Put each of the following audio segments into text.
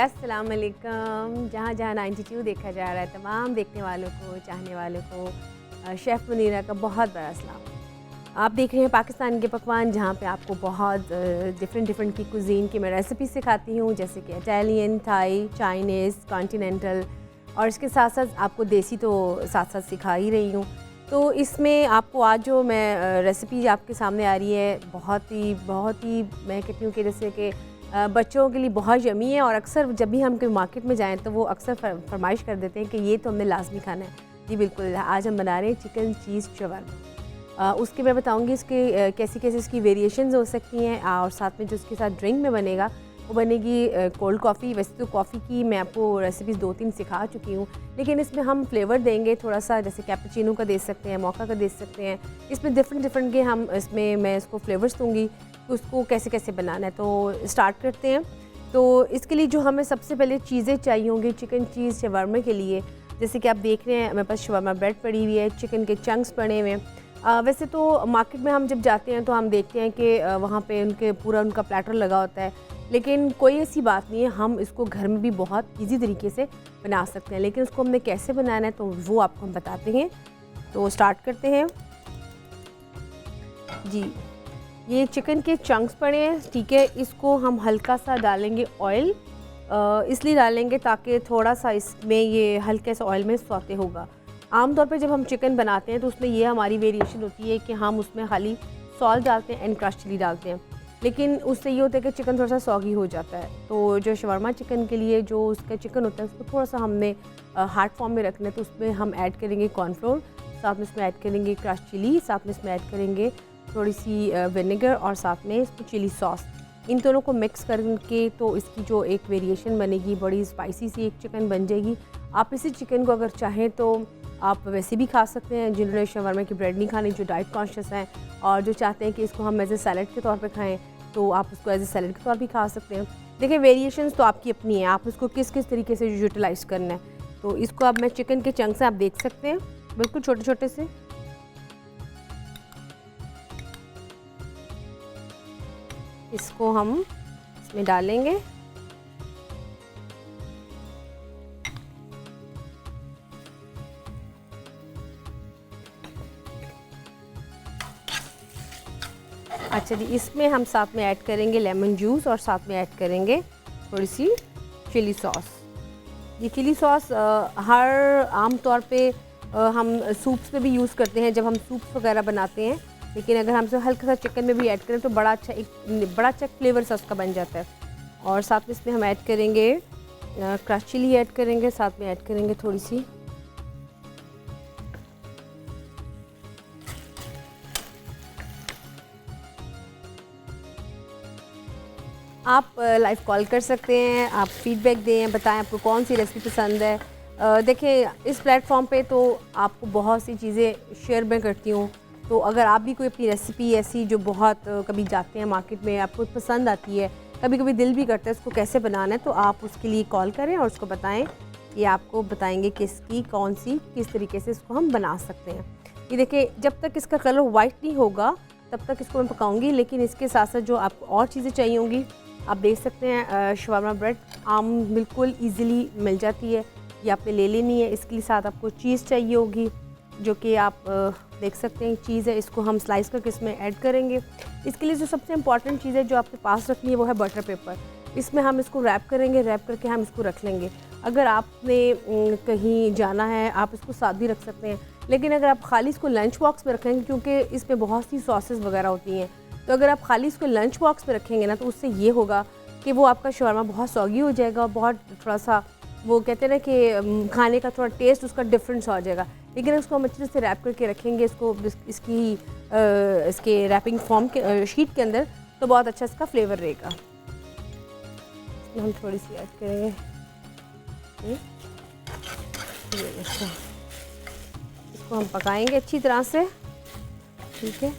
अस्सलाम वालेकुम। जहाँ जहाँ 92 देखा जा रहा है, तमाम देखने वालों को, चाहने वालों को शेफ़ मुनीरा का बहुत बड़ा सलाम। आप देख रहे हैं पाकिस्तान के पकवान, जहाँ पे आपको बहुत डिफरेंट की कुज़ीन की मैं रेसिपी सिखाती हूँ, जैसे कि इटालियन, थाई, चाइनीज़, कॉन्टिनेंटल, और इसके साथ साथ आपको देसी तो साथ साथ सिखा ही रही हूँ। तो इसमें आपको आज जो मैं रेसिपी आपके सामने आ रही है, बहुत ही मैं कहती हूँ कि जैसे कि बच्चों के लिए बहुत यमी है, और अक्सर जब भी हम कोई मार्केट में जाएं तो वो अक्सर फरमाइश कर देते हैं कि ये तो हमने लाजमी खाना है। जी बिल्कुल, आज हम बना रहे हैं चिकन चीज़ शवरमा। उसके मैं बताऊंगी इसके कैसी कैसी इसकी वेरिएशंस हो सकती हैं, और साथ में जो इसके साथ ड्रिंक में बनेगा वो बनेगी कोल्ड कॉफ़ी। वैसे तो कॉफ़ी की मैं आपको रेसिपीज़ 2-3 सिखा चुकी हूँ, लेकिन इसमें हम फ्लेवर देंगे थोड़ा सा, जैसे कैपुचिनो का दे सकते हैं, मोका का दे सकते हैं। इसमें डिफरेंट के हम इसमें मैं इसको फ्लेवर्स दूँगी, तो उसको कैसे कैसे बनाना है। तो स्टार्ट करते हैं। तो इसके लिए जो हमें सबसे पहले चीज़ें चाहिए होंगी चिकन चीज़ शवरमा के लिए, जैसे कि आप देख रहे हैं मेरे पास शवरमा ब्रेड पड़ी हुई है, चिकन के चंक्स पड़े हुए हैं। वैसे तो मार्केट में हम जब जाते हैं तो हम देखते हैं कि वहाँ पे उनका प्लेटर लगा होता है, लेकिन कोई ऐसी बात नहीं है, हम इसको घर में भी बहुत इजी तरीके से बना सकते हैं। लेकिन उसको हमने कैसे बनाना है तो वो आपको हम बताते हैं। तो स्टार्ट करते हैं जी। ये चिकन के चंक्स पड़े हैं, ठीक है। इसको हम हल्का सा डालेंगे ऑयल, इसलिए डालेंगे ताकि थोड़ा सा इसमें ये हल्के से ऑयल में सौते होगा। आमतौर पे जब हम चिकन बनाते हैं तो उसमें ये हमारी वेरिएशन होती है कि हम उसमें खाली सॉल्ट डालते हैं एंड क्रश चिली डालते हैं, लेकिन उससे ये होता है कि चिकन थोड़ा सा सॉगी हो जाता है। तो जो शवरमा चिकन के लिए जो उसका चिकन होता है उसको थोड़ा सा हमने हार्ड फॉर्म में रखना है, तो उसमें हम ऐड करेंगे कॉर्नफ्लोर, साथ में इसमें ऐड करेंगे क्रश चिली, साथ में इसमें ऐड करेंगे थोड़ी सी विनेगर, और साथ में इसमें चिली सॉस। इन दोनों को मिक्स करके तो इसकी जो एक वेरिएशन बनेगी, बड़ी स्पाइसी सी एक चिकन बन जाएगी। आप इसी चिकन को अगर चाहें तो आप वैसे भी खा सकते हैं, जिन्होंने शवरमा की ब्रेड नहीं खानी, जो डाइट कॉन्शियस हैं और जो चाहते हैं कि इसको हम एज ए सैलड के तौर पे खाएं, तो आप उसको एज ए सैलड के तौर भी खा सकते हैं। देखिए वेरिएशंस तो आपकी अपनी है, आप उसको किस किस तरीके से यूटिलाइज़ करना है। तो इसको अब मैं चिकन के चंक्स आप देख सकते हैं, बिल्कुल छोटे छोटे से। इसको हम इसमें डालेंगे। अच्छा जी, इसमें हम साथ में ऐड करेंगे लेमन जूस, और साथ में ऐड करेंगे थोड़ी सी चिली सॉस। ये चिली सॉस हर आम तौर पे हम सूप्स में भी यूज़ करते हैं जब हम सूप्स वगैरह बनाते हैं, लेकिन अगर हम इसे हल्का सा चिकन में भी ऐड करें तो बड़ा अच्छा फ्लेवर सा उसका बन जाता है। और साथ में इसमें हम ऐड करेंगे क्रश चिली ऐड करेंगे, साथ में ऐड करेंगे थोड़ी सी आप लाइव कॉल कर सकते हैं, आप फीडबैक दें, बताएं आपको कौन सी रेसिपी पसंद है। देखिए इस प्लेटफॉर्म पे तो आपको बहुत सी चीज़ें शेयर मैं करती हूँ, तो अगर आप भी कोई अपनी रेसिपी ऐसी जो बहुत कभी जाते हैं मार्केट में, आपको पसंद आती है, कभी कभी दिल भी करता है उसको कैसे बनाना है, तो आप उसके लिए कॉल करें और उसको बताएं। ये आपको बताएंगे कि इसकी किस तरीके से इसको हम बना सकते हैं। ये देखिए जब तक इसका कलर वाइट नहीं होगा तब तक इसको मैं पकाऊंगी, लेकिन इसके साथ साथ जो आपको और चीज़ें चाहिए होंगी आप देख सकते हैं। शवरमा ब्रेड आम बिल्कुल इजीली मिल जाती है, ये आपने ले लेनी है। इसके साथ आपको चीज़ चाहिए होगी, जो कि आप देख सकते हैं चीज़ है, इसको हम स्लाइस करके इसमें ऐड करेंगे। इसके लिए जो सबसे इम्पॉर्टेंट चीज़ है जो आपके पास रखनी है वो है बटर पेपर। इसमें हम इसको रैप करेंगे, रैप करके हम इसको रख लेंगे। अगर आपने कहीं जाना है आप इसको साथ भी रख सकते हैं, लेकिन अगर आप खाली इसको लंच बॉक्स में रखेंगे, क्योंकि इसमें बहुत सी सॉसेस वगैरह होती हैं, तो अगर आप खाली इसको लंच बॉक्स में रखेंगे ना तो उससे ये होगा कि वो आपका शवरमा बहुत सॉगी हो जाएगा, बहुत थोड़ा सा वो कहते हैं ना कि खाने का थोड़ा टेस्ट उसका डिफरेंट सा हो जाएगा। लेकिन उसको हम अच्छे से रैप करके रखेंगे इसको इसके रैपिंग फॉर्म के शीट के अंदर, तो बहुत अच्छा इसका फ्लेवर रहेगा। इसमें हम थोड़ी सी ऐड करेंगे इसको हम पकाएंगे अच्छी तरह से, ठीक है।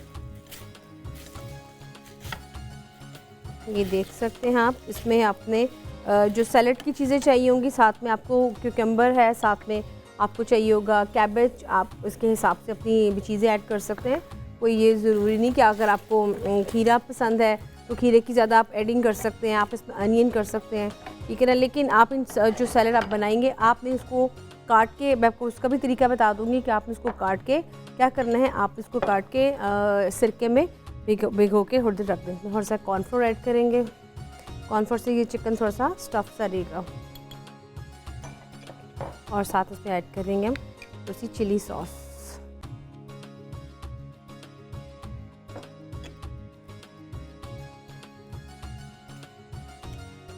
ये देख सकते हैं आप, इसमें आपने जो सैलेड की चीज़ें चाहिए होंगी, साथ में आपको क्यूकम्बर है, साथ में आपको चाहिए होगा कैबेज, आप इसके हिसाब से अपनी चीज़ें ऐड कर सकते हैं। कोई ये ज़रूरी नहीं कि अगर आपको खीरा पसंद है तो खीरे की ज़्यादा आप एडिंग कर सकते हैं, आप इसमें अनियन कर सकते हैं, ठीक है ना। लेकिन आप इन जो सैलड आप बनाएंगे, आपने इसको काट के, मैं आपको उसका भी तरीका बता दूंगी कि आपने इसको काट के क्या करना है। आप इसको काट के सिरके में भिगो के थोड़ी देर रख दें। थोड़ा सा कॉर्नफ्लोर ऐड करेंगे, कॉर्नफ्लोर से ये चिकन थोड़ा सा स्टफ़ सा रहेगा। और साथ उसमें ऐड करेंगे हम थोड़ी सी चिली सॉस।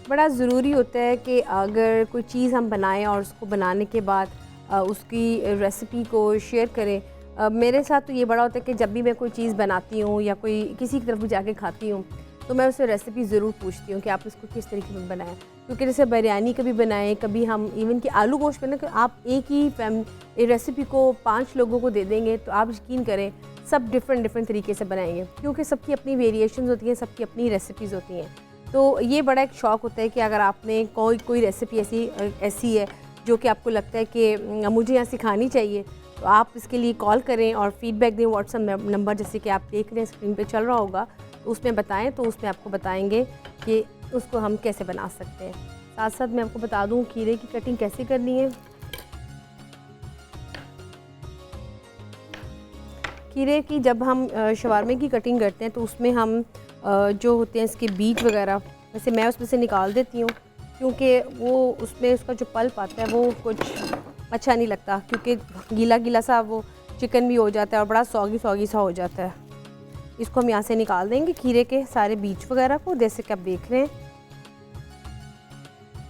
बड़ा ज़रूरी होता है कि अगर कोई चीज़ हम बनाएं और उसको बनाने के बाद उसकी रेसिपी को शेयर करें। मेरे साथ तो ये बड़ा होता है कि जब भी मैं कोई चीज़ बनाती हूँ या कोई किसी की तरफ भी जाके खाती हूँ तो मैं उससे रेसिपी ज़रूर पूछती हूँ कि आप इसको किस तरीके में बनाएं। क्योंकि जैसे बिरयानी कभी बनाएं, कभी हम इवन कि आलू गोश्त बनाएं, आप एक ही रेसिपी को 5 लोगों को दे देंगे तो आप यकीन करें सब डिफरेंट तरीके से बनाएंगे, क्योंकि सबकी अपनी वेरिएशंस होती हैं, सबकी अपनी रेसिपीज़ होती हैं। तो ये बड़ा एक शौक़ होता है कि अगर आपने कोई रेसिपी ऐसी है जो कि आपको लगता है कि मुझे यहाँ सिखानी चाहिए, तो आप इसके लिए कॉल करें और फीडबैक दें। व्हाट्सएप नंबर जैसे कि आप देख रहे हैं स्क्रीन पे चल रहा होगा, तो उसमें बताएं, तो उसमें आपको बताएंगे कि उसको हम कैसे बना सकते हैं। साथ साथ मैं आपको बता दूँ खीरे की कटिंग कैसे करनी है। खीरे की जब हम शवारमे की कटिंग करते हैं तो उसमें हम जो होते हैं इसके बीज वगैरह, वैसे मैं उसमें से निकाल देती हूँ, क्योंकि वो उसमें उसका जो पल्प आता है वो कुछ अच्छा नहीं लगता, क्योंकि गीला गीला सा वो चिकन भी हो जाता है और बड़ा सॉगी सा हो जाता है। इसको हम यहाँ से निकाल देंगे खीरे के सारे बीज वगैरह को, जैसे कि आप देख रहे हैं।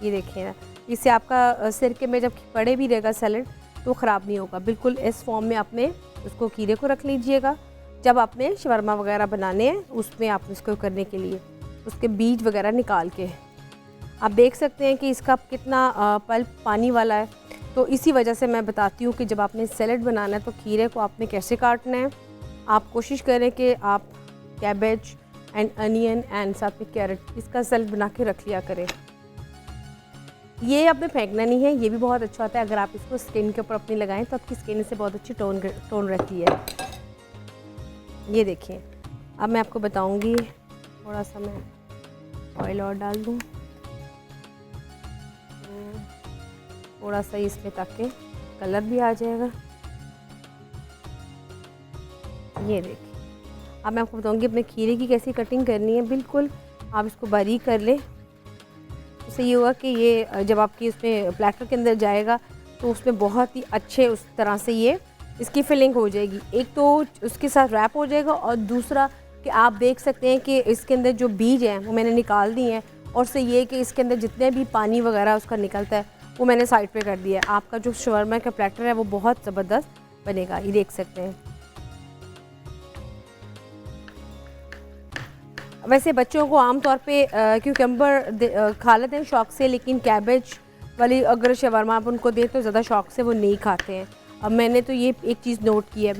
ये देखिए ना, इससे आपका सिरके में जब पड़े भी रहेगा सैलड तो ख़राब नहीं होगा। बिल्कुल इस फॉर्म में आपने उसको खीरे को रख लीजिएगा। जब आपने शवरमा वगैरह बनाने हैं उसमें आप इसको करने के लिए उसके बीज वगैरह निकाल के, आप देख सकते हैं कि इसका कितना पल्प पानी वाला है। तो इसी वजह से मैं बताती हूँ कि जब आपने सैलड बनाना है तो खीरे को आपने कैसे काटना है। आप कोशिश करें कि आप कैबेज एंड अनियन एंड साथ में कैरेट इसका सैलड बना के रख लिया करें। ये आपने फेंकना नहीं है, ये भी बहुत अच्छा होता है। अगर आप इसको स्किन के ऊपर अपनी लगाएं तो आपकी स्किन से बहुत अच्छी टोन रहती है। ये देखिए, अब मैं आपको बताऊंगी, थोड़ा सा मैं ऑयल और डाल दूँ थोड़ा सा इसमें, ताकि कलर भी आ जाएगा। ये देखिए, अब मैं आपको बताऊंगी अपने खीरे की कैसी कटिंग करनी है। बिल्कुल आप इसको बारीक कर लें, उससे ये होगा कि ये जब आपकी उसमें प्लेटर के अंदर जाएगा तो उसमें बहुत ही अच्छे उस तरह से ये इसकी फिलिंग हो जाएगी। एक तो उसके साथ रैप हो जाएगा, और दूसरा कि आप देख सकते हैं कि इसके अंदर जो बीज हैं वो मैंने निकाल दिए हैं, और से ये कि इसके अंदर जितने भी पानी वगैरह उसका निकलता है वो मैंने साइड पे कर दिया है। आपका जो शवरमा का प्लेटर है वो बहुत ज़बरदस्त बनेगा, ये देख सकते हैं। वैसे बच्चों को आमतौर पे क्यूकम्बर खा लेते हैं शौक़ से, लेकिन कैबेज वाली अगर शवरमा आप उनको दें तो ज़्यादा शौक़ से वो नहीं खाते हैं। अब मैंने तो ये एक चीज़ नोट की है।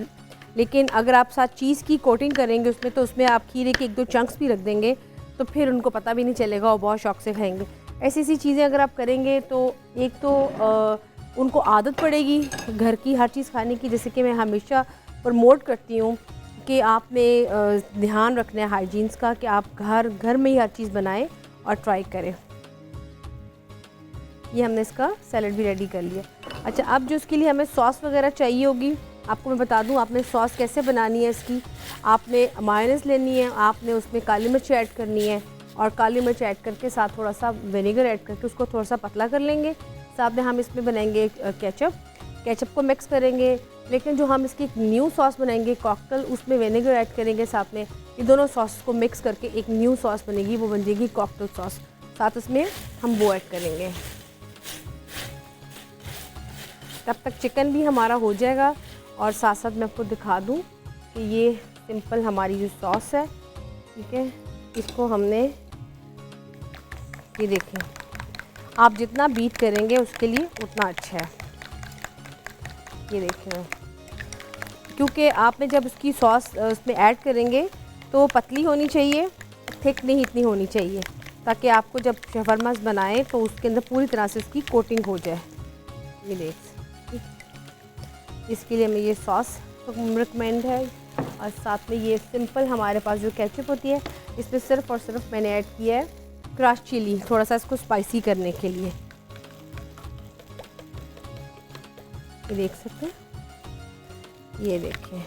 लेकिन अगर आप साथ चीज़ की कोटिंग करेंगे उसमें, तो उसमें आप खीरे के 1-2 चंक्स भी रख देंगे तो फिर उनको पता भी नहीं चलेगा और बहुत शौक़ से खाएंगे। ऐसी चीज़ें अगर आप करेंगे तो एक तो उनको आदत पड़ेगी घर की हर चीज़ खाने की। जैसे कि मैं हमेशा प्रमोट करती हूँ कि आपने ध्यान रखना है हाइजीन्स का, कि आप घर में ही हर चीज़ बनाएं और ट्राई करें। ये हमने इसका सैलड भी रेडी कर लिया। अच्छा, अब जो इसके लिए हमें सॉस वगैरह चाहिए होगी, आपको मैं बता दूं आपने सॉस कैसे बनानी है इसकी। आपने मायोनीज़ लेनी है, आपने उसमें काली मिर्च ऐड करनी है, और काली मिर्च ऐड करके साथ थोड़ा सा विनेगर ऐड करके उसको थोड़ा सा पतला कर लेंगे। साथ में हम इसमें बनाएंगे केचप को मिक्स करेंगे। लेकिन जो हम इसकी एक न्यू सॉस बनाएंगे कॉकटेल, उसमें विनेगर ऐड करेंगे साथ में। ये दोनों सॉस को मिक्स करके एक न्यू सॉस बनेगी, वो बन जाएगी कॉकटेल सॉस। साथ उसमें हम वो ऐड करेंगे। तब तक चिकन भी हमारा हो जाएगा, और साथ साथ मैं आपको दिखा दूं कि ये सिंपल हमारी जो सॉस है, ठीक है, इसको हमने, ये देखें, आप जितना बीट करेंगे उसके लिए उतना अच्छा है। ये देखें, क्योंकि आपने जब उसकी सॉस उसमें ऐड करेंगे तो पतली होनी चाहिए, थिक नहीं इतनी होनी चाहिए, ताकि आपको जब शवरमास बनाएं तो उसके अंदर पूरी तरह से उसकी कोटिंग हो जाए। ये देख, इसके लिए हमें ये सॉस रिकमेंड है। और साथ में ये सिंपल हमारे पास जो केचप होती है, इसमें सिर्फ और सिर्फ मैंने ऐड किया है क्रश चिली, थोड़ा सा इसको स्पाइसी करने के लिए। ये देख सकते हैं, ये देखें।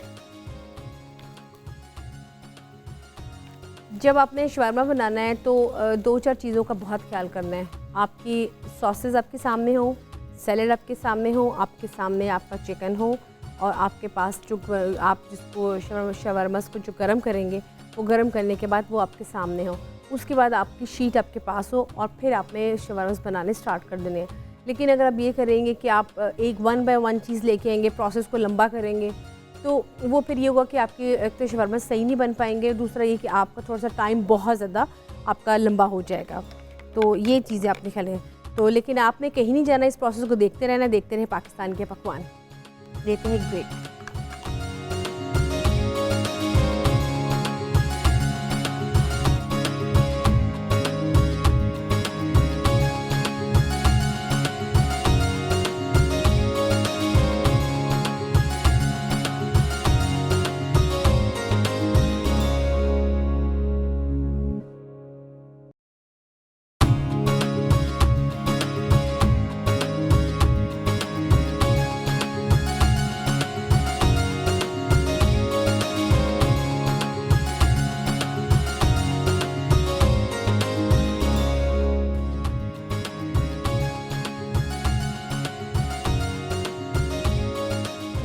जब आपने शवारमा बनाना है तो 2-4 चीज़ों का बहुत ख्याल करना है। आपकी सॉसेज आपके सामने हो, सैलेड आपके सामने हो, आपके सामने आपका चिकन हो, और आपके पास जो आप जिसको शवारमास को जो गरम करेंगे, वो गरम करने के बाद वो आपके सामने हो। उसके बाद आपकी शीट आपके पास हो और फिर आपने शवारमास बनाने स्टार्ट कर देने हैं। लेकिन अगर आप ये करेंगे कि आप एक 1 बाय 1 चीज़ लेके आएंगे, प्रोसेस को लंबा करेंगे, तो वो फिर ये होगा कि आपके एक तो शवारमास सही नहीं बन पाएंगे, दूसरा ये कि आपका थोड़ा सा टाइम बहुत ज़्यादा आपका लंबा हो जाएगा। तो ये चीज़ें आपने ख्याल है। तो लेकिन आपने कहीं नहीं जाना, इस प्रोसेस को देखते रहना, देखते रहे पाकिस्तान के पकवान। देते हैं एक ब्रेक।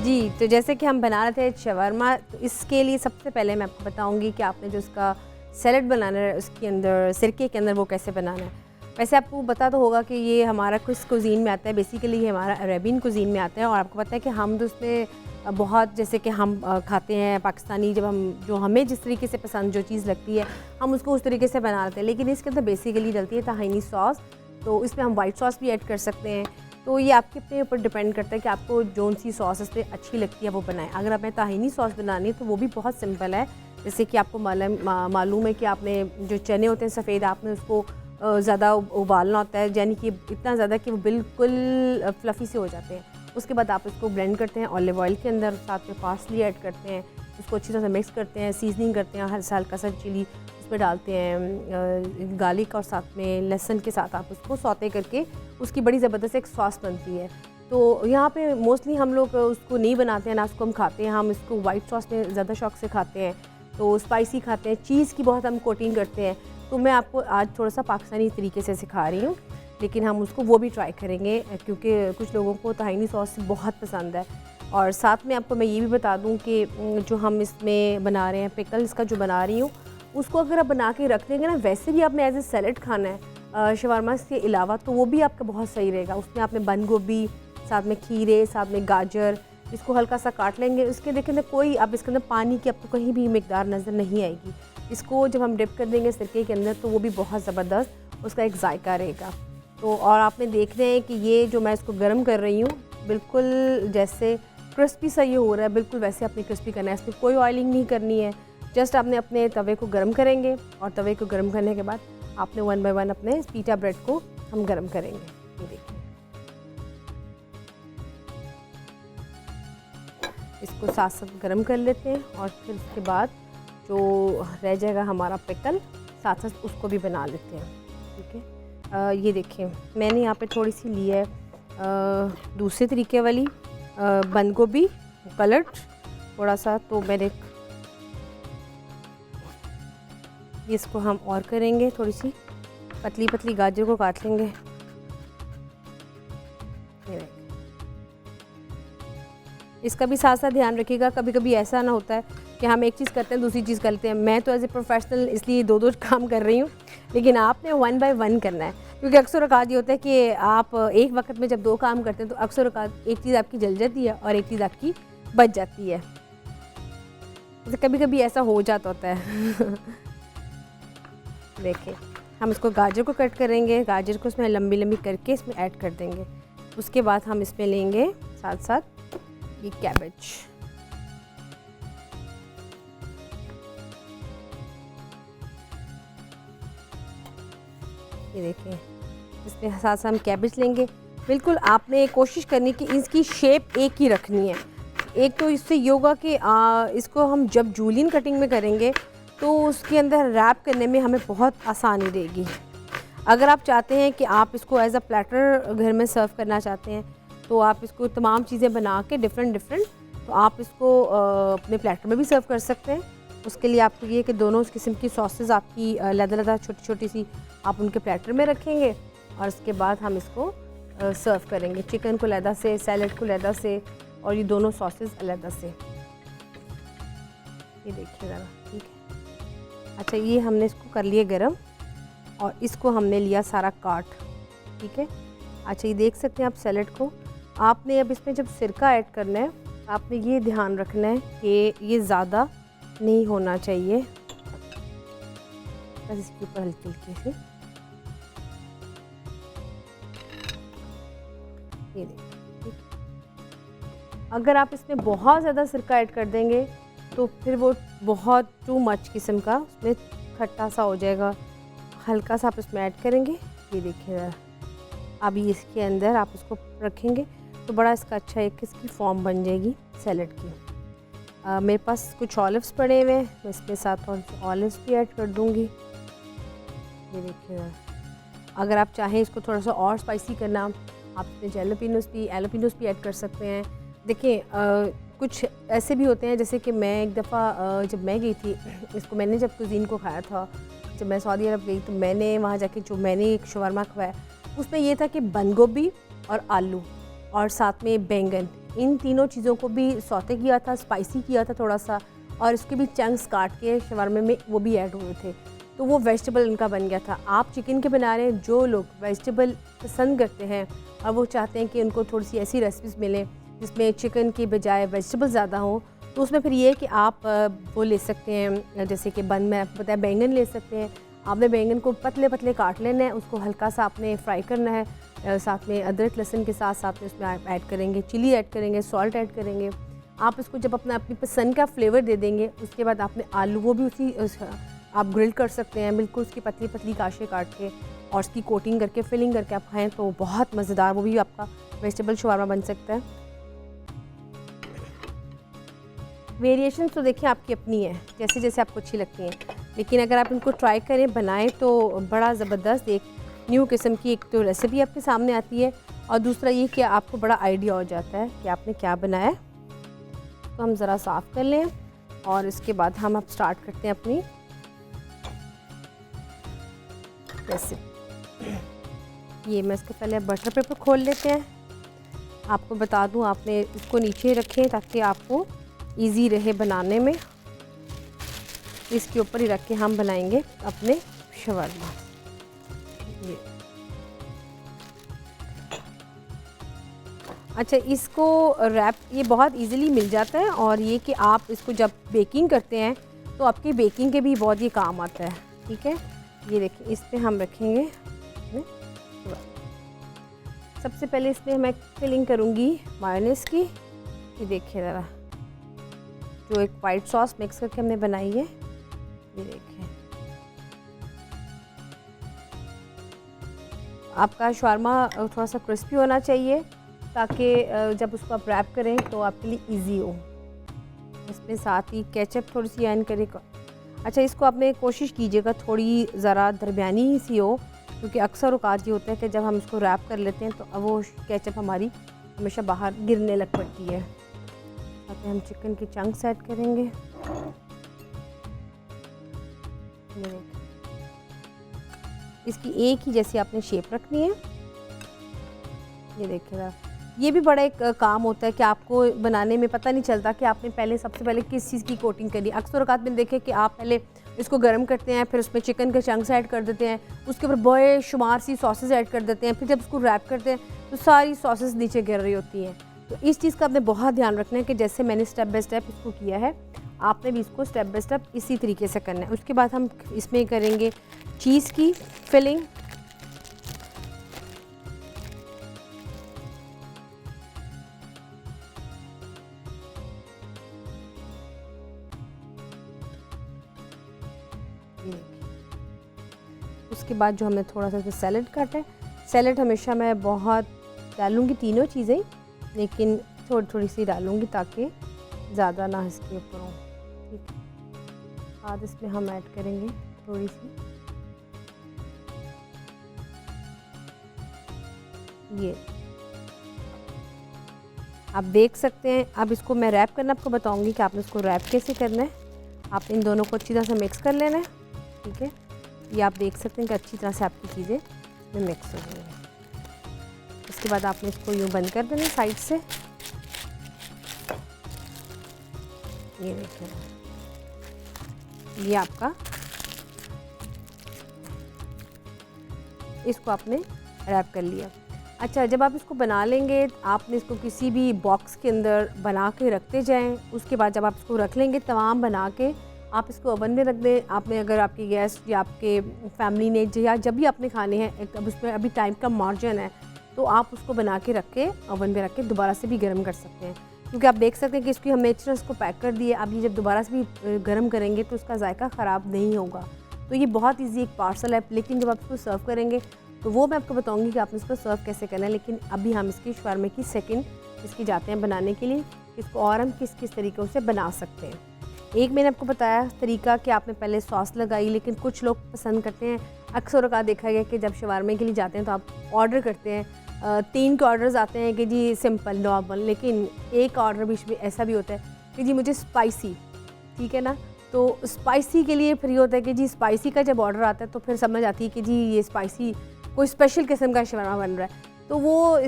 जी, तो जैसे कि हम बना रहे थे शवारमा, तो इसके लिए सबसे पहले मैं आपको बताऊंगी कि आपने जो इसका सैलेड बनाना है उसके अंदर सिरके के अंदर वो कैसे बनाना है। वैसे आपको पता तो होगा कि ये हमारा किस कुज़ीन में आता है, बेसिकली ये हमारा अरेबियन कुज़ीन में आता है। और आपको पता है कि हम तो उसमें बहुत, जैसे कि हम खाते हैं पाकिस्तानी, जब हम जो हमें जिस तरीके से पसंद जो चीज़ लगती है हम उसको उस तरीके से बना लेते हैं। लेकिन इसके अंदर बेसिकली डलती है ताहीनी सॉस, तो इसमें हम वाइट सॉस भी ऐड कर सकते हैं। तो ये आपके अपने ऊपर डिपेंड करता है कि आपको जौन सी सॉस इस पर अच्छी लगती है वो बनाएं। अगर आपने ताहीनी सॉस बनानी है तो वो भी बहुत सिंपल है। जैसे कि आपको मालूम है कि आपने जो चने होते हैं सफ़ेद, आपने उसको ज़्यादा उबालना होता है, यानी कि इतना ज़्यादा कि वो बिल्कुल फ्लफ़ी से हो जाते हैं। उसके बाद आप इसको ब्लेंड करते हैं ऑलिव ऑयल के अंदर, साथ में पार्सली ऐड करते हैं, उसको अच्छी तरह से मिक्स करते हैं, सीजनिंग करते हैं, हल्का सा चिली उसमें डालते हैं, गार्लिक और साथ में लहसुन के साथ आप उसको सौते करके उसकी बड़ी ज़बरदस्त एक सॉस बनती है। तो यहाँ पे मोस्टली हम लोग उसको नहीं बनाते हैं, ना उसको हम खाते हैं, हम इसको वाइट सॉस में ज़्यादा शौक से खाते हैं, तो स्पाइसी खाते हैं, चीज़ की बहुत हम कोटिंग करते हैं। तो मैं आपको आज थोड़ा सा पाकिस्तानी तरीके से सिखा रही हूँ, लेकिन हम उसको वो भी ट्राई करेंगे क्योंकि कुछ लोगों को ताहीनी सॉस बहुत पसंद है। और साथ में आपको मैं ये भी बता दूँ कि जो हम इसमें बना रहे हैं पिकल्स का जो बना रही हूँ, उसको अगर आप बना के रख देंगे ना, वैसे भी आपने एज ए सैलेड खाना है शवारमा के अलावा, तो वो भी आपका बहुत सही रहेगा। उसमें आपने बंद गोभी, साथ में खीरे, साथ में गाजर, इसको हल्का सा काट लेंगे। उसके देखें ना, कोई आप इसके अंदर पानी की आपको कहीं भी मिकदार नज़र नहीं आएगी। इसको जब हम डिप कर देंगे सिरके के अंदर, तो वो भी बहुत ज़बरदस्त उसका एक जायका रहेगा। तो और आपने देख रहे हैं कि ये जो मैं इसको गर्म कर रही हूँ, बिल्कुल जैसे क्रिस्पी सा ये हो रहा है, बिल्कुल वैसे आपने क्रिस्पी करना है। इसमें कोई ऑयलिंग नहीं करनी है, जस्ट आपने अपने तवे को गर्म करेंगे और तवे को गर्म करने के बाद आपने 1 बाय 1 अपने पीटा ब्रेड को हम गर्म करेंगे। ये देखिए, इसको साथ साथ गर्म कर लेते हैं और फिर उसके बाद जो रह जाएगा हमारा पिकल, साथ साथ उसको भी बना लेते हैं। ठीक है, ये देखिए मैंने यहाँ पे थोड़ी सी ली है दूसरे तरीके वाली बंद गोभी कलर्ड थोड़ा सा, तो मैंने इसको हम और करेंगे, थोड़ी सी पतली पतली गाजर को काट लेंगे। इसका भी साथ साथ ध्यान रखिएगा, कभी कभी ऐसा ना होता है कि हम एक चीज़ करते हैं दूसरी चीज़ करते हैं। मैं तो एज ए प्रोफेशनल इसलिए दो काम कर रही हूँ, लेकिन आपने 1 बाय 1 करना है, क्योंकि अक्सर औकात ये होता है कि आप एक वक्त में जब 2 काम करते हैं तो अक्सर औकात एक चीज़ आपकी जल जाती है और एक चीज़ आपकी बच जाती है। तो कभी कभी ऐसा हो जाता होता है। देखिए, हम इसको गाजर को कट करेंगे, गाजर को इसमें लंबी लंबी करके इसमें ऐड कर देंगे। उसके बाद हम इसमें लेंगे साथ साथ ये कैबेज। ये देखिए, इसमें साथ साथ हम कैबेज लेंगे। बिल्कुल आपने कोशिश करनी कि इसकी शेप एक ही रखनी है, एक तो इससे ये होगा कि इसको हम जब जूलियन कटिंग में करेंगे तो उसके अंदर रैप करने में हमें बहुत आसानी रहेगी। अगर आप चाहते हैं कि आप इसको एज अ प्लेटर घर में सर्व करना चाहते हैं तो आप इसको तमाम चीज़ें बना के डिफरेंट तो आप इसको अपने प्लेटर में भी सर्व कर सकते हैं। उसके लिए आपको ये कि दोनों किस्म की सॉसेज आपकी अलग-अलग छोटी छोटी सी आप उनके प्लेटर में रखेंगे और उसके बाद हम इसको सर्व करेंगे। चिकन को अलग से, सैलड को अलग से और ये दोनों सॉसेज अलग से। ये देखिए ज़रा, ठीक है। अच्छा, ये हमने इसको कर लिया गरम और इसको हमने लिया सारा काट, ठीक है। अच्छा, ये देख सकते हैं आप सैलड को। आपने अब इसमें जब सिरका ऐड करना है आपने ये ध्यान रखना है कि ये ज़्यादा नहीं होना चाहिए, बस इसके ऊपर हल्की हल्की से। ये देखिए, अगर आप इसमें बहुत ज़्यादा सिरका ऐड कर देंगे तो फिर वो बहुत टू मच किस्म का उसमें खट्टा सा हो जाएगा। हल्का सा आप इसमें ऐड करेंगे। ये देखिए ज़रा, अभी इसके अंदर आप इसको रखेंगे तो बड़ा इसका अच्छा एक इसकी फॉर्म बन जाएगी सैलड की। मेरे पास कुछ ऑलिव्स पड़े हुए हैं, मैं इसके साथ ऑलिव्स भी ऐड कर दूँगी। ये देखिए ज़रा, अगर आप चाहें इसको थोड़ा सा और स्पाइसी करना आप इसमें एलोपिनोस भी ऐड कर सकते हैं। देखिए कुछ ऐसे भी होते हैं, जैसे कि मैं एक दफ़ा जब मैं गई थी इसको मैंने जब कुज़ीन को खाया था, जब मैं सऊदी अरब गई तो मैंने वहाँ जाके जो मैंने एक शवरमा खवाया उसमें ये था कि बंद गोभी और आलू और साथ में बैंगन, इन तीनों चीज़ों को भी सौते किया था, स्पाइसी किया था थोड़ा सा, और इसके भी चंक्स काट के शवरमे में वो भी ऐड हुए थे, तो वो वेजिटेबल इनका बन गया था। आप चिकन के बना रहे हैं, जो लोग वेजिटेबल पसंद करते हैं और वो चाहते हैं कि उनको थोड़ी सी ऐसी रेसिपीज़ मिलें जिसमें चिकन की बजाय वेजिटेबल ज़्यादा हों, तो उसमें फिर ये है कि आप वो ले सकते हैं, जैसे कि बन में आपको पता है बैंगन ले सकते हैं। आपने बैंगन को पतले पतले काट लेना है, उसको हल्का सा आपने फ्राई करना है, साथ में अदरक लहसुन के साथ साथ में उसमें आप ऐड करेंगे, चिली ऐड करेंगे, सॉल्ट ऐड करेंगे। आप इसको जब अपनी पसंद का फ्लेवर दे देंगे, उसके बाद आपने आलू वो भी आप ग्रिल कर सकते हैं, बिल्कुल उसकी पतली पतली काशें काट के और उसकी कोटिंग करके फिलिंग करके आप खाएँ तो बहुत मज़ेदार वो भी आपका वेजिटेबल शवारमा बन सकता है। वेरिएशन तो देखिए आपकी अपनी है, जैसे जैसे आपको अच्छी लगती हैं, लेकिन अगर आप इनको ट्राई करें, बनाएं तो बड़ा ज़बरदस्त एक न्यू किस्म की एक तो रेसिपी आपके सामने आती है और दूसरा ये कि आपको बड़ा आइडिया हो जाता है कि आपने क्या बनाया है। तो हम ज़रा साफ़ कर लें और इसके बाद हम अब स्टार्ट करते हैं अपनी रेसिपी। ये मैं इसके पहले बटर पेपर खोल लेते हैं। आपको बता दूं, आपने इसको नीचे रखें ताकि आपको इजी रहे बनाने में। इसके ऊपर ही रख के हम बनाएंगे अपने शवरमा। ये अच्छा, इसको रैप ये बहुत इजीली मिल जाता है और ये कि आप इसको जब बेकिंग करते हैं तो आपकी बेकिंग के भी बहुत ये काम आता है, ठीक है। ये देखिए, इस पे हम रखेंगे। सबसे पहले इसमें मैं फिलिंग करूँगी मायोनीज़ की। ये देखिए ज़रा, जो एक वाइट सॉस मिक्स करके हमने बनाई है, ये देखिए। आपका शवारमा थोड़ा सा क्रिस्पी होना चाहिए ताकि जब उसको आप रैप करें तो आपके लिए इजी हो। इसमें साथ ही केचप थोड़ी सी ऐड करें। अच्छा, इसको आपने कोशिश कीजिएगा थोड़ी ज़रा दरमियानी सी हो, क्योंकि अक्सर औकात ये होता है कि जब हम इसको रैप कर लेते हैं तो वो केचप हमारी हमेशा बाहर गिरने लग पड़ती है। साथ में हम चिकन के चंक्स ऐड करेंगे। इसकी एक ही जैसी आपने शेप रखनी है। ये देखिएगा, ये भी बड़ा एक काम होता है कि आपको बनाने में पता नहीं चलता कि आपने पहले सबसे पहले किस चीज़ की कोटिंग करी। अक्सर औकात में देखे कि आप पहले इसको गर्म करते हैं, फिर उसमें चिकन के चंक्स ऐड कर देते हैं, उसके ऊपर बड़े शुमार सी सॉसेज ऐड कर देते हैं, फिर जब उसको रैप करते हैं तो सारी सॉसेज नीचे गिर रही होती हैं। तो इस चीज़ का आपने बहुत ध्यान रखना है कि जैसे मैंने स्टेप बाय स्टेप इसको किया है, आपने भी इसको स्टेप बाय स्टेप इसी तरीके से करना है। उसके बाद हम इसमें करेंगे चीज़ की फिलिंग। उसके बाद जो हमने थोड़ा सा सैलड काटा है, सैलड हमेशा मैं बहुत डालूँगी तीनों चीज़ें, लेकिन थोड़ी थोड़ी सी डालूँगी ताकि ज़्यादा ना इसके ऊपर हो। ठीक है, बाद इसमें हम ऐड करेंगे थोड़ी सी ये, आप देख सकते हैं। अब इसको मैं रैप करना आपको बताऊंगी कि आपने इसको रैप कैसे करना है। आपने इन दोनों को अच्छी तरह से मिक्स कर लेना है। ठीक है, ये आप देख सकते हैं कि अच्छी तरह से आपकी चीज़ें में मिक्स हो गई हैं। इसके बाद आपने इसको यूँ बंद कर देना साइड से। ये देखिए, ये आपका, इसको आपने रैप कर लिया। अच्छा, जब आप इसको बना लेंगे आपने इसको किसी भी बॉक्स के अंदर बना के रखते जाएं। उसके बाद जब आप इसको रख लेंगे तमाम बना के आप इसको ओवन में रख दें। आपने अगर आपके गेस्ट या आपके फैमिली ने या जब भी आपने खाने हैं, अब उसमें अभी टाइम का मार्जिन है तो आप उसको बना के रख के ओवन में रख के दोबारा से भी गर्म कर सकते हैं। क्योंकि आप देख सकते हैं कि इसकी हमने अच्छी तरह इसको पैक कर दिया। अब ये जब दोबारा से भी गर्म करेंगे तो उसका जायका ख़राब नहीं होगा। तो ये बहुत ईजी एक पार्सल है। लेकिन जब आप इसको सर्व करेंगे तो वो मैं आपको बताऊंगी कि आपने इसको सर्व कैसे करना है। लेकिन अभी हम इसकी शवारमे की सेकंड इसकी जाते हैं बनाने के लिए, इसको और हम किस किस तरीक़ों से बना सकते हैं। एक मैंने आपको बताया तरीका कि आपने पहले सॉस लगाई, लेकिन कुछ लोग पसंद करते हैं, अक्सर का देखा गया कि जब शवारमे के लिए जाते हैं तो आप ऑर्डर करते हैं, 3 के ऑर्डर्स आते हैं कि जी सिंपल नॉर्मल, लेकिन एक ऑर्डर बीच में ऐसा भी होता है कि जी मुझे स्पाइसी। ठीक है ना, तो स्पाइसी के लिए फिर होता है कि जी स्पाइसी का जब ऑर्डर आता है तो फिर समझ आती है कि जी ये स्पाइसी कोई स्पेशल किस्म का शवारमा बन रहा है। तो वो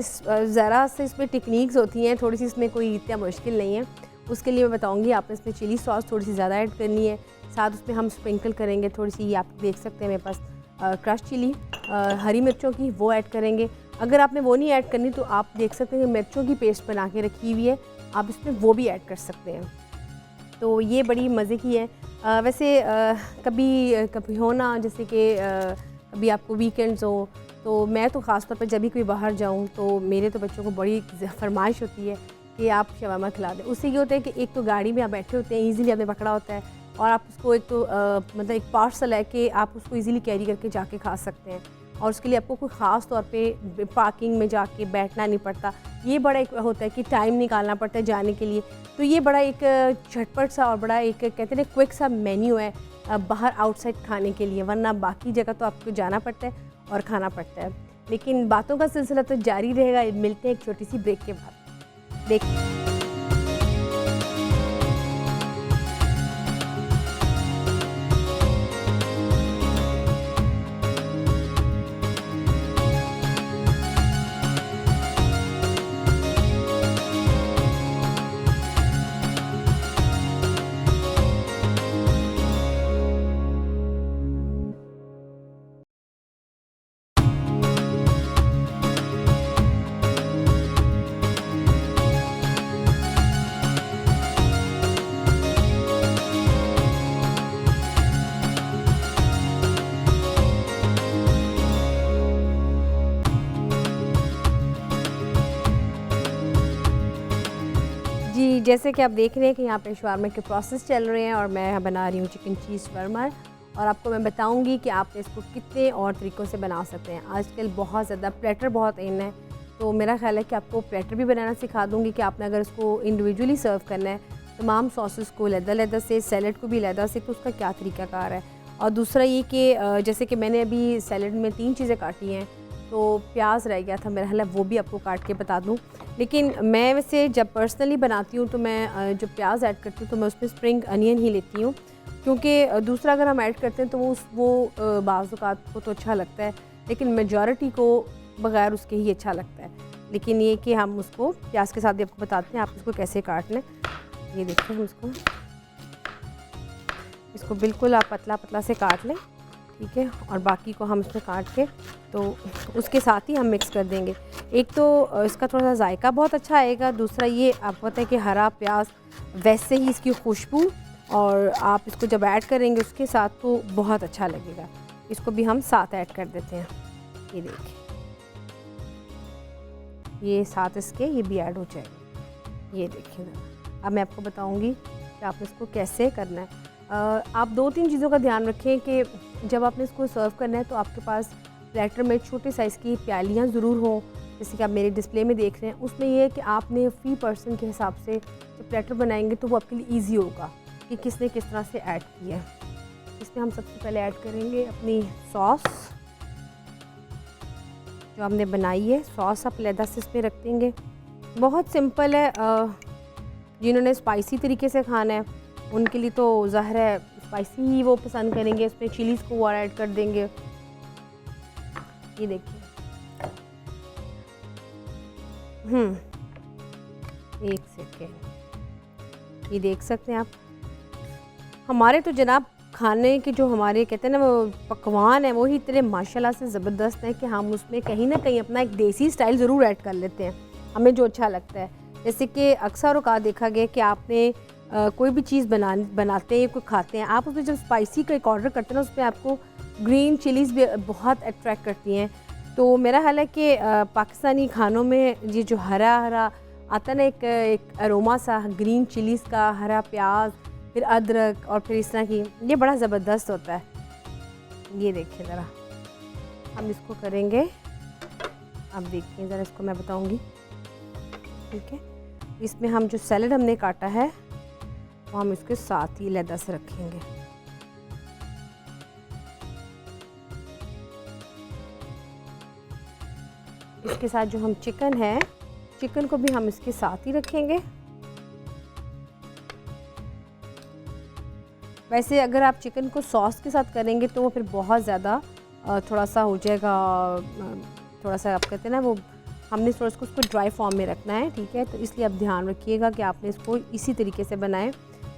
ज़रा से इसमें टेक्निक्स होती हैं, थोड़ी सी इसमें कोई इतना मुश्किल नहीं है। उसके लिए मैं बताऊंगी। आपने इसमें चिली सॉस थोड़ी सी ज़्यादा ऐड करनी है, साथ उसमें हम स्प्रिंकल करेंगे थोड़ी सी, ये आप देख सकते हैं मेरे पास क्रश चिली हरी मिर्चों की, वो ऐड करेंगे। अगर आपने वो नहीं ऐड करनी तो आप देख सकते हैं मिर्चों की पेस्ट बना के रखी हुई है, आप इसमें वो भी ऐड कर सकते हैं। तो ये बड़ी मज़े की है। वैसे कभी हो ना, जैसे कि कभी आपको वीकेंड्स हो, तो मैं तो ख़ास तौर पर जब भी कोई बाहर जाऊं तो मेरे तो बच्चों को बड़ी फरमाइश होती है कि आप शवारमा खिला दें। उससे ये होता है कि एक तो गाड़ी में आप बैठे होते हैं, ईज़िली आपने पकड़ा होता है, और आप उसको एक तो मतलब एक पार्सल है कि आप उसको ईज़िली कैरी करके जाके खा सकते हैं। और उसके लिए आपको कोई ख़ास तौर पे पार्किंग में जाके बैठना नहीं पड़ता। ये बड़ा एक होता है कि टाइम निकालना पड़ता है जाने के लिए। तो ये बड़ा एक झटपट सा और बड़ा एक कहते हैं क्विक सा मेन्यू है बाहर आउटसाइड खाने के लिए, वरना बाकी जगह तो आपको जाना पड़ता है और खाना पड़ता है। लेकिन बातों का सिलसिला तो जारी रहेगा। मिलते हैं एक छोटी सी ब्रेक के बाद। देखिए, जी, जैसे कि आप देख रहे हैं कि यहाँ पे शवारमा के प्रोसेस चल रहे हैं और मैं यहाँ बना रही हूँ चिकन चीज़ शवारमा, और आपको मैं बताऊँगी कि आप इसको कितने और तरीक़ों से बना सकते हैं। आजकल बहुत ज़्यादा प्लेटर बहुत इन है, तो मेरा ख़्याल है कि आपको प्लेटर भी बनाना सिखा दूँगी कि आपने अगर इसको इंडिविजुअली सर्व करना है, तमाम सॉसेस को लहदा से, सैलड को भी लहदा से, तो उसका क्या तरीक़ाकार है। और दूसरा ये कि जैसे कि मैंने अभी सैलड में 3 चीज़ें काटी हैं, तो प्याज रह गया था मेरा, ख्याल है वो भी आपको काट के बता दूं। लेकिन मैं वैसे जब पर्सनली बनाती हूँ तो मैं जो प्याज ऐड करती हूँ तो मैं उसमें स्प्रिंग अनियन ही लेती हूँ, क्योंकि दूसरा अगर हम ऐड करते हैं तो वो बाज़ को तो अच्छा लगता है, लेकिन मेजॉरिटी को बग़ैर उसके ही अच्छा लगता है। लेकिन ये कि हम उसको प्याज के साथ भी आपको बताते हैं आप इसको कैसे काट लें। ये देखिए, हम इसको बिल्कुल आप पतला पतला से काट लें, ठीक है, और बाकी को हम इसमें काट के तो उसके साथ ही हम मिक्स कर देंगे। एक तो इसका थोड़ा सा जायका बहुत अच्छा आएगा, दूसरा ये आपको पता है कि हरा प्याज वैसे ही इसकी खुशबू, और आप इसको जब ऐड करेंगे उसके साथ तो बहुत अच्छा लगेगा। इसको भी हम साथ ऐड कर देते हैं। ये देखिए, ये साथ इसके ये भी ऐड हो जाएगा। ये देखिए, अब मैं आपको बताऊँगी कि आप इसको कैसे करना है। आप 2-3 चीज़ों का ध्यान रखें कि जब आपने इसको सर्व करना है तो आपके पास प्लेटर में छोटे साइज़ की प्यालियाँ ज़रूर हों, जैसे कि आप मेरे डिस्प्ले में देख रहे हैं, उसमें ये है कि आपने फी पर्सन के हिसाब से जब प्लेटर बनाएंगे तो वो आपके लिए ईजी होगा कि किसने किस तरह से ऐड किया है। इसमें हम सबसे पहले ऐड करेंगे अपनी सॉस जो हमने बनाई है। सॉस आप अलहदा से इसमें रख देंगे। बहुत सिंपल है, जिन्होंने स्पाइसी तरीके से खाना है उनके लिए तो ज़ाहिर है स्पाइसी ही वो पसंद करेंगे। इसमें चिलीज़ को और ऐड कर देंगे। ये देखिए, एक सेकेंड, ये देख सकते हैं आप। हमारे तो जनाब खाने के जो हमारे कहते हैं ना वो पकवान है वो ही इतने माशाल्लाह से ज़बरदस्त हैं कि हम उसमें कहीं ना कहीं अपना एक देसी स्टाइल ज़रूर ऐड कर लेते हैं, हमें जो अच्छा लगता है। जैसे कि अक्सर औक़ात देखा गया कि आपने कोई भी चीज़ बनाते हैं, कोई खाते हैं, आप उसमें जब स्पाइसी का एक ऑर्डर करते हैं ना, उसमें आपको ग्रीन चिलीज़ भी बहुत अट्रैक्ट करती हैं। तो मेरा ख्याल है कि पाकिस्तानी खानों में ये जो हरा हरा आता है ना, एक अरोमा सा ग्रीन चिलीज़ का, हरा प्याज, फिर अदरक और फिर इस तरह की, ये बड़ा ज़बरदस्त होता है। ये देखिए ज़रा, हम इसको करेंगे। अब देखिए ज़रा, इसको मैं बताऊंगी। ठीक है, इसमें हम जो सैलड हमने काटा है वो हम इसके साथ ही अलहदा से रखेंगे। इसके साथ जो हम चिकन है, चिकन को भी हम इसके साथ ही रखेंगे। वैसे अगर आप चिकन को सॉस के साथ करेंगे तो वो फिर बहुत ज़्यादा थोड़ा सा हो जाएगा, थोड़ा सा आप कहते हैं ना वो, हमने थोड़ा उसको ड्राई फॉर्म में रखना है। ठीक है, तो इसलिए आप ध्यान रखिएगा कि आपने इसको इसी तरीके से बनाएं।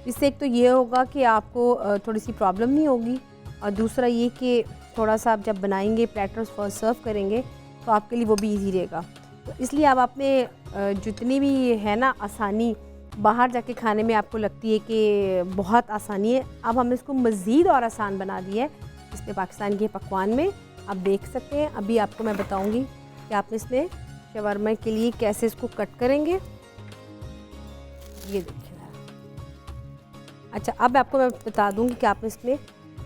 इससे एक तो ये होगा कि आपको थोड़ी सी प्रॉब्लम नहीं होगी, और दूसरा ये कि थोड़ा सा आप जब बनाएंगे प्लेटर्स फर्स्ट सर्व करेंगे तो आपके लिए वो भी ईजी रहेगा। तो इसलिए अब आपने जितनी भी है ना आसानी बाहर जाके खाने में आपको लगती है कि बहुत आसानी है, अब हमने इसको मज़ीद और आसान बना दिया है इसमें पाकिस्तान के पकवान में। आप देख सकते हैं, अभी आपको मैं बताऊंगी कि आपने इसमें शवरमा के लिए कैसे इसको कट करेंगे। ये देखिए। अच्छा, अब आपको मैं बता दूंगी कि आप इसमें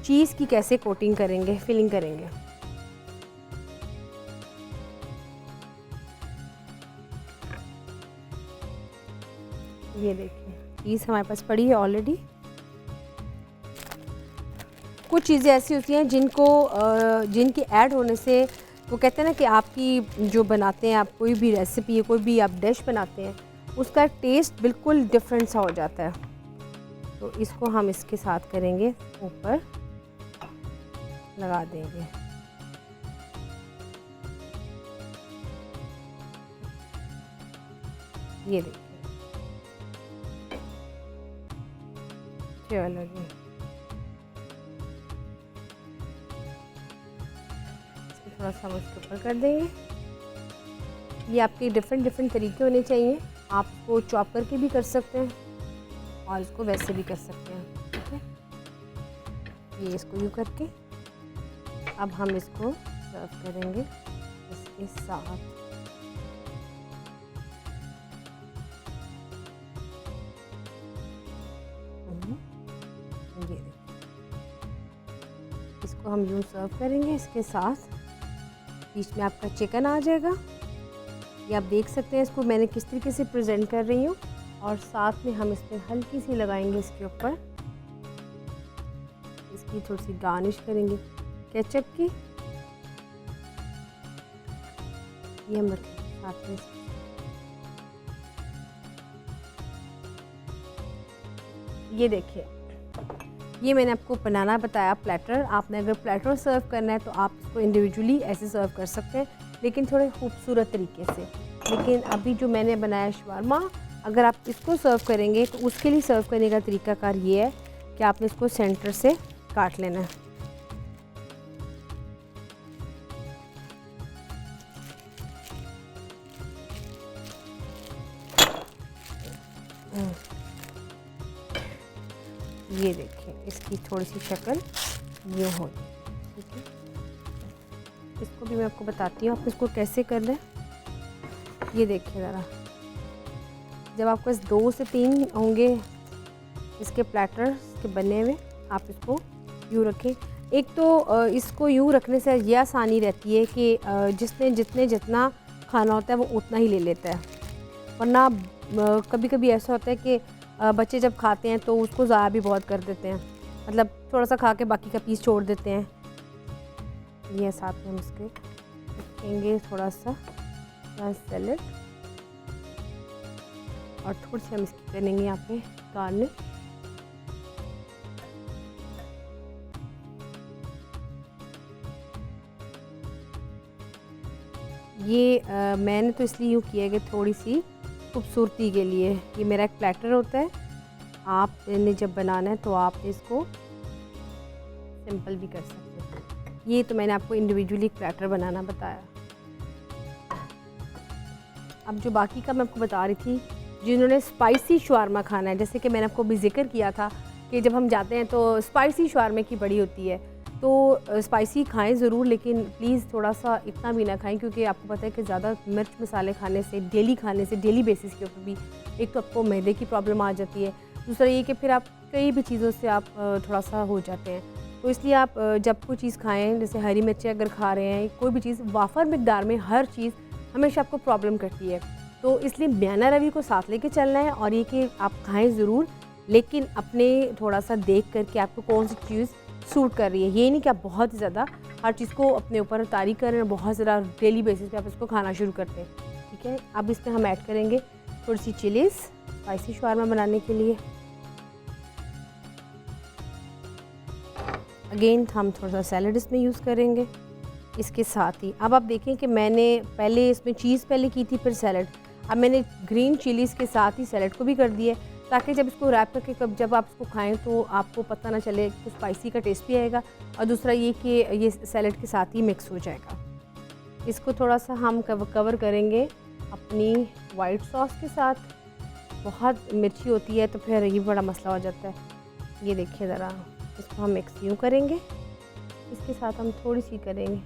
चीज़ की कैसे कोटिंग करेंगे, फिलिंग करेंगे। ये देखिए, चीज़ हमारे पास पड़ी है ऑलरेडी। कुछ चीज़ें ऐसी होती हैं जिनके ऐड होने से वो कहते हैं ना कि आपकी जो बनाते हैं, आप कोई भी रेसिपी है, कोई भी आप डिश बनाते हैं, उसका टेस्ट बिल्कुल डिफरेंट सा हो जाता है। तो इसको हम इसके साथ करेंगे, ऊपर लगा देंगे। ये देखिए, चलो जी, थोड़ा सा हम इसके ऊपर कर देंगे। ये आपके डिफरेंट तरीके होने चाहिए। आप इसको चॉप करके भी कर सकते हैं और इसको वैसे भी कर सकते हैं। ठीक है, ये इसको यूँ करके अब हम इसको सर्व करेंगे इसके साथ। ये देखिए, इसको हम यूँ सर्व करेंगे इसके साथ। बीच में आपका चिकन आ जाएगा। ये आप देख सकते हैं, इसको मैंने किस तरीके से प्रेजेंट कर रही हूँ। और साथ में हम इसमें हल्की सी लगाएंगे इसके ऊपर, इसकी थोड़ी सी गार्निश करेंगे केचप की। ये हम रखेंगे साथ में। ये देखिए, ये मैंने आपको बनाना बताया प्लेटर। आपने अगर प्लेटर सर्व करना है तो आप इसको इंडिविजुअली ऐसे सर्व कर सकते हैं, लेकिन थोड़े खूबसूरत तरीके से। लेकिन अभी जो मैंने बनाया शवरमा, अगर आप इसको सर्व करेंगे तो उसके लिए सर्व करने का तरीकाकार ये है कि आपने इसको सेंटर से काट लेना है। ये देखिए, इसकी थोड़ी सी शक्ल ये हो। ठीक है, इसको भी मैं आपको बताती हूँ आप इसको कैसे करना है। ये देखिए ज़रा, जब आपके पास 2 से 3 होंगे इसके प्लेटर के बने हुए, आप इसको यूँ रखें। एक तो इसको यूँ रखने से यह आसानी रहती है कि जितना खाना होता है वो उतना ही ले लेता है, वरना कभी कभी ऐसा होता है कि बच्चे जब खाते हैं तो उसको ज़ाया भी बहुत कर देते हैं, मतलब थोड़ा सा खा के बाकी का पीस छोड़ देते हैं। ये साथ में हम इसके रखेंगे थोड़ा सा सैलेड और थोड़ी सी हम इसकी करेंगे यहाँ पे गार्निश। ये मैंने तो इसलिए यूँ किया कि थोड़ी सी खूबसूरती के लिए। ये मेरा एक प्लेटर होता है, आपने जब बनाना है तो आप इसको सिंपल भी कर सकते हैं। ये तो मैंने आपको इंडिविजुअली एक प्लेटर बनाना बताया। अब जो बाकी का मैं आपको बता रही थी, जिन्होंने स्पाइसी शवारमा खाना है, जैसे कि मैंने आपको भी जिक्र किया था कि जब हम जाते हैं तो स्पाइसी शवारमे की बड़ी होती है, तो स्पाइसी खाएं ज़रूर, लेकिन प्लीज़ थोड़ा सा इतना भी ना खाएं, क्योंकि आपको पता है कि ज़्यादा मिर्च मसाले खाने से, डेली खाने से, डेली बेसिस के ऊपर भी एक तो आपको मैदे की प्रॉब्लम आ जाती है, दूसरा ये कि फिर आप कई भी चीज़ों से आप थोड़ा सा हो जाते हैं। तो इसलिए आप जब कोई चीज़ खाएँ, जैसे हरी मिर्चें अगर खा रहे हैं, कोई भी चीज़ वाफर मिकदार में, हर चीज़ हमेशा आपको प्रॉब्लम करती है। तो इसलिए बयाना रवि को साथ लेके चलना है, और ये कि आप खाएँ ज़रूर, लेकिन अपने थोड़ा सा देख करके आपको कौन सी चीज़ सूट कर रही है। ये नहीं कि आप बहुत ज़्यादा हर चीज़ को अपने ऊपर तारी कर रहे हैं, बहुत ज़्यादा डेली बेसिस पे आप इसको खाना शुरू करते हैं। ठीक है, अब इसमें हम ऐड करेंगे थोड़ी सी चिलीज़ स्पाइसी शवारमा बनाने के लिए। अगेन हम थोड़ा सा सैलड इसमें यूज़ करेंगे इसके साथ ही। अब आप देखें कि मैंने पहले इसमें चीज़ पहले की थी, फिर सैलड, अब मैंने ग्रीन चिलीज़ के साथ ही सैलड को भी कर दिया, ताकि जब इसको रैप करके जब आप इसको खाएं तो आपको पता ना चले, तो स्पाइसी का टेस्ट भी आएगा, और दूसरा ये कि ये सैलड के साथ ही मिक्स हो जाएगा। इसको थोड़ा सा हम कवर करेंगे अपनी वाइट सॉस के साथ। बहुत मिर्ची होती है तो फिर ये बड़ा मसला हो जाता है। ये देखिए ज़रा, इसको हम मिक्स यूँ करेंगे, इसके साथ हम थोड़ी सी करेंगे।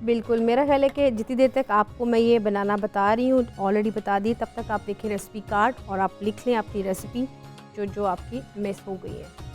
बिल्कुल, मेरा ख्याल है कि जितनी देर तक आपको मैं ये बनाना बता रही हूँ, ऑलरेडी बता दी, तब तक आप देखें रेसिपी कार्ड और आप लिख लें अपनी रेसिपी जो आपकी मिस हो गई है।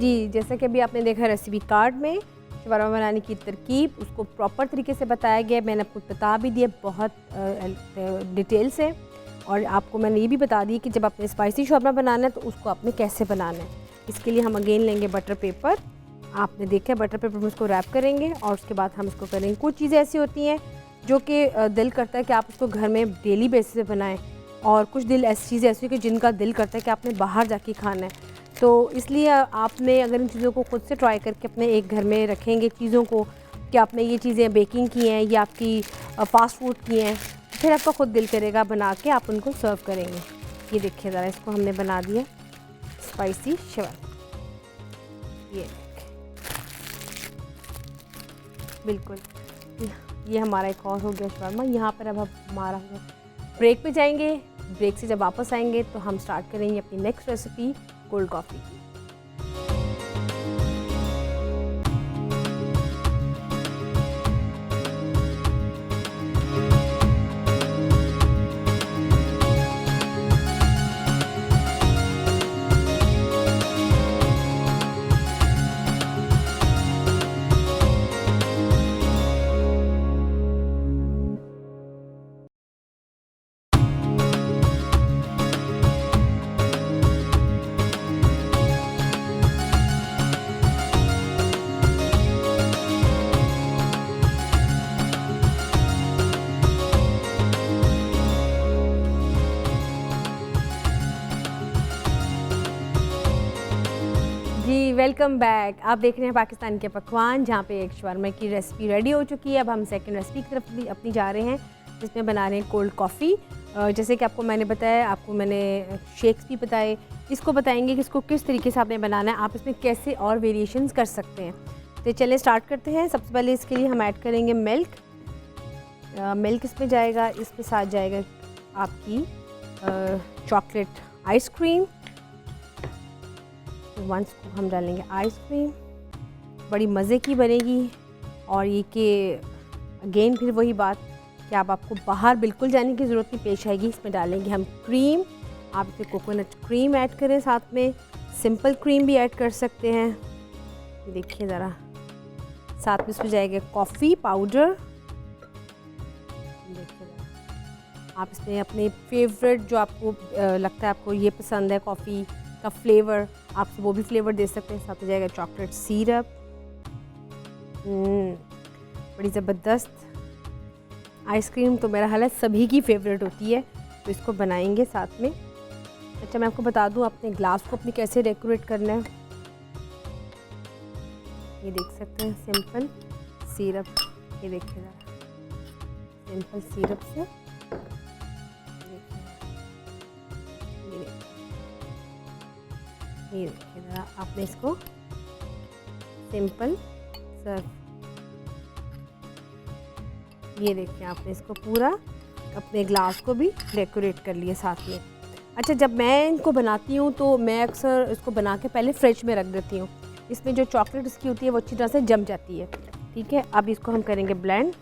जी, जैसा कि अभी आपने देखा रेसिपी कार्ड में शवारमा बनाने की तरकीब, उसको प्रॉपर तरीके से बताया गया। मैंने आपको बता भी दिया बहुत डिटेल से, और आपको मैंने ये भी बता दी कि जब आपने स्पाइसी शवारमा बनाना है तो उसको आपने कैसे बनाना है। इसके लिए हम अगेन लेंगे बटर पेपर। आपने देखा है बटर पेपर में उसको रैप करेंगे, और उसके बाद हम इसको करेंगे। कुछ चीज़ें ऐसी होती हैं जो कि दिल करता है कि आप उसको घर में डेली बेसिस पे बनाएं, और कुछ ऐसी चीज़ें ऐसी कि जिनका दिल करता है कि आपने बाहर जाके खाना है। तो इसलिए आपने अगर इन चीज़ों को खुद से ट्राई करके अपने एक घर में रखेंगे चीज़ों को, कि आपने ये चीज़ें बेकिंग की हैं या आपकी फ़ास्ट फूड की हैं, फिर आपका खुद दिल करेगा बना के आप उनको सर्व करेंगे। ये देखिए ज़रा, इसको हमने बना दिया स्पाइसी शवारमा। ये बिल्कुल, ये हमारा एक और हो गया शवारमा। यहाँ पर अब हमारा ब्रेक पे जाएंगे। ब्रेक से जब वापस आएंगे तो हम स्टार्ट करेंगे अपनी नेक्स्ट रेसिपी कोल्ड कॉफ़ी की। जी वेलकम बैक। आप देख रहे हैं पाकिस्तान के पकवान, जहाँ पे एक शवारमा की रेसिपी रेडी हो चुकी है। अब हम सेकंड रेसिपी की तरफ अपनी जा रहे हैं, जिसमें बना रहे हैं कोल्ड कॉफ़ी। जैसे कि आपको मैंने बताया, आपको मैंने शेक्स भी बताए, इसको बताएंगे कि इसको किस तरीके से आपने बनाना है, आप इसमें कैसे और वेरिएशंस कर सकते हैं। तो चलिए स्टार्ट करते हैं। सबसे पहले इसके लिए हम ऐड करेंगे मिल्क। मिल्क इसमें जाएगा, इसके साथ जाएगा आपकी चॉकलेट आइसक्रीम। वन स्कूप हम डालेंगे आइसक्रीम, बड़ी मज़े की बनेगी। और ये कि अगेन फिर वही बात कि आपको बाहर बिल्कुल जाने की ज़रूरत नहीं पेश आएगी। इसमें डालेंगे हम क्रीम। आप इसमें कोकोनट क्रीम ऐड करें, साथ में सिंपल क्रीम भी ऐड कर सकते हैं। देखिए ज़रा, साथ में इसमें जाएगा कॉफ़ी पाउडर। देखिए आप इसमें अपने फेवरेट जो आपको लगता है आपको ये पसंद है कॉफ़ी का फ्लेवर, आप वो भी फ्लेवर दे सकते हैं। साथ में जाएगा चॉकलेट सिरप। बड़ी ज़बरदस्त आइसक्रीम तो मेरा हाल है सभी की फेवरेट होती है, तो इसको बनाएंगे साथ में। अच्छा, मैं आपको बता दूं अपने ग्लास को अपनी कैसे डेकोरेट करना है। ये देख सकते हैं सिंपल सिरप, ये देखिए ज़रा, सिंपल सिरप से ये देखिए ज़रा, आपने इसको सिंपल सर्व, ये देखिए आपने इसको पूरा अपने ग्लास को भी डेकोरेट कर लिया साथ में। अच्छा, जब मैं इनको बनाती हूँ तो मैं अक्सर इसको बना के पहले फ्रिज में रख देती हूँ। इसमें जो चॉकलेट इसकी होती है वो अच्छी तरह से जम जाती है। ठीक है, अब इसको हम करेंगे ब्लेंड।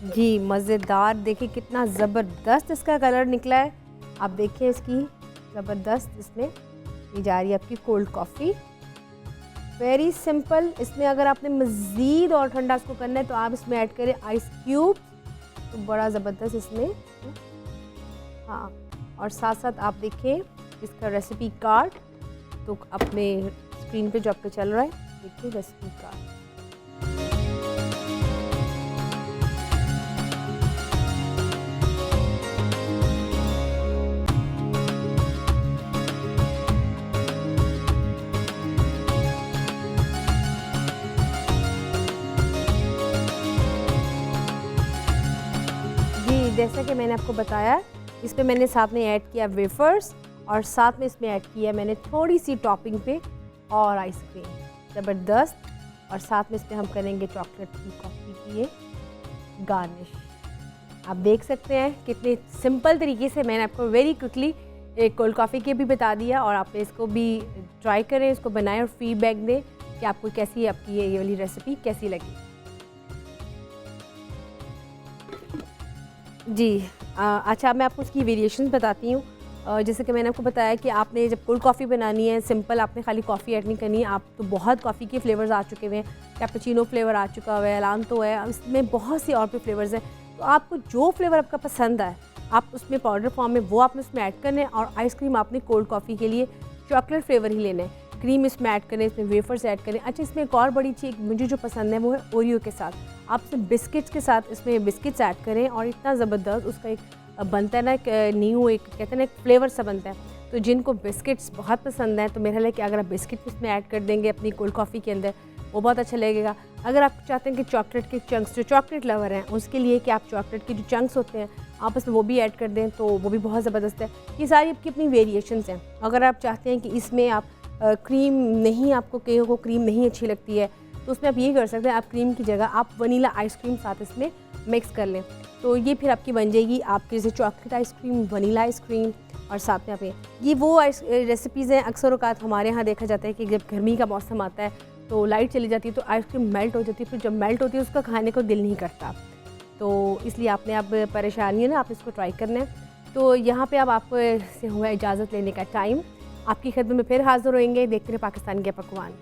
जी मज़ेदार, देखिए कितना ज़बरदस्त इसका कलर निकला है। आप देखिए इसकी ज़बरदस्त, इसमें ये जा रही है आपकी कोल्ड कॉफ़ी। Very simple. इसमें अगर आपने मज़ीद और ठंडा इसको करना है तो आप इसमें ऐड करें आइस क्यूब, तो बड़ा ज़बरदस्त इसमें। हाँ, और साथ साथ आप देखें इसका रेसिपी कार्ड, तो अपने स्क्रीन पे जो आपके चल रहा है, देखिए रेसिपी कार्ड। जैसा कि मैंने आपको बताया, इसमें मैंने साथ में ऐड किया वेफर्स, और साथ में इसमें ऐड किया मैंने थोड़ी सी टॉपिंग पे और आइसक्रीम। ज़बरदस्त। और साथ में इसमें हम करेंगे चॉकलेट की कॉफ़ी की ये गार्निश। आप देख सकते हैं कितने सिंपल तरीके से मैंने आपको वेरी क्विकली एक कोल्ड कॉफ़ी के भी बता दिया, और आप इसको भी ट्राई करें, इसको बनाएं और फीडबैक दें कि आपको कैसी आपकी ये वाली रेसिपी कैसी लगी। जी अच्छा, मैं आपको उसकी वेरिएशंस बताती हूँ। जैसे कि मैंने आपको बताया कि आपने जब कोल्ड कॉफ़ी बनानी है सिंपल, आपने खाली कॉफ़ी ऐड नहीं करनी है। आप तो बहुत कॉफ़ी के फ्लेवर्स आ चुके हुए हैं, कैपुचिनो फ्लेवर आ चुका हुआ है, एलांतो है, इसमें बहुत सी और भी फ्लेवर्स हैं। तो आपको जो फ्लेवर आपका पसंद है आप उसमें पाउडर फॉर्म में वो आपने उसमें ऐड करना है। और आइसक्रीम आपने कोल्ड कॉफ़ी के लिए चॉकलेट फ्लेवर ही लेना है। क्रीम इसमें ऐड करें, इसमें वेफर्स ऐड करें। अच्छा, इसमें एक और बड़ी चीज़ मुझे जो पसंद है वो है ओरियो के साथ। आप इसमें बिस्किट्स के साथ इसमें बिस्किट्स ऐड करें, और इतना ज़बरदस्त उसका एक बनता है ना, एक न्यू एक कहते हैं ना एक फ्लेवर सा बनता है। तो जिनको बिस्किट्स बहुत पसंद है तो मेरा है कि अगर आप बिस्किट इसमें ऐड कर देंगे अपनी कोल्ड कॉफ़ी के अंदर, वो बहुत अच्छा लगेगा। अगर आप चाहते हैं कि चॉकलेट के चंक्स, जो चॉकलेट लवर हैं उसके लिए कि आप चॉकलेट के जो चंक्स होते हैं आप इसमें वो भी ऐड कर दें, तो वो भी बहुत ज़बरदस्त है। ये सारी आपकी अपनी वेरिएशंस हैं। अगर आप चाहते हैं कि इसमें आप क्रीम नहीं, आपको कईयों को क्रीम नहीं अच्छी लगती है, तो उसमें आप ये कर सकते हैं, आप क्रीम की जगह आप वनीला आइसक्रीम साथ इसमें मिक्स कर लें, तो ये फिर आपकी बन जाएगी आपकी जैसे चॉकलेट आइसक्रीम, वनीला आइसक्रीम। और साथ में आप ये वो रेसिपीज़ हैं अक्सर औक़ात हमारे यहाँ देखा जाता है कि जब गर्मी का मौसम आता है तो लाइट चली जाती है तो आइसक्रीम मेल्ट हो जाती है, फिर जब मेल्ट होती है उसका खाने को दिल नहीं करता, तो इसलिए आपने अब परेशानी है ना, आप इसको ट्राई करना है। तो यहाँ पे अब आपको से हुआ इजाज़त लेने का टाइम। आपकी खिदमत में फिर हाज़िर होएंगे। देखते रहे पाकिस्तान के पकवान।